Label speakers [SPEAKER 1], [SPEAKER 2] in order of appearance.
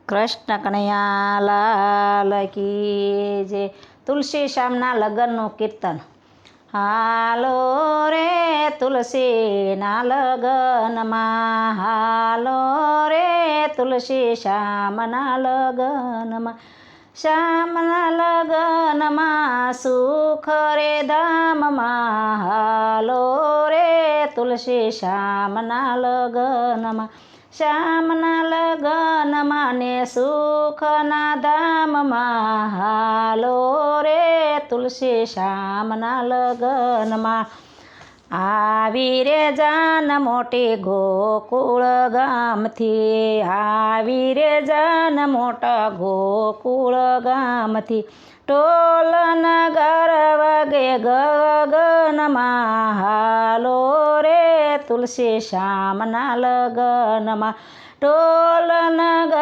[SPEAKER 1] કૃષ્ણ કનૈયા લાલ કી જય. તુલસી શ્યામના લગ્નનું કીર્તન. હાલો રે તુલસીના લગ્નમાં, હાલો રે તુલસી શ્યામના લગ્નમાં. શ્યામના લગ્નમાં સુખ રે ધામમાં, હાલો રે તુલસી શ્યામના લગ્નમાં. શ્યામના લગ્નમાં ને સુખના ધામમાં, હાલો રે તુલસી શ્યામના લગ્નમાં. આવી રે જાન મોટી ગોકુળ ગામથી, આવી રે જાન મોટા ગોકુળ ગામથી. ઢોલ નગાર વાગે ગગનમાં, હાલો રે તુલસી શ્યામના લગ્નમાં. ઢોલ નગાર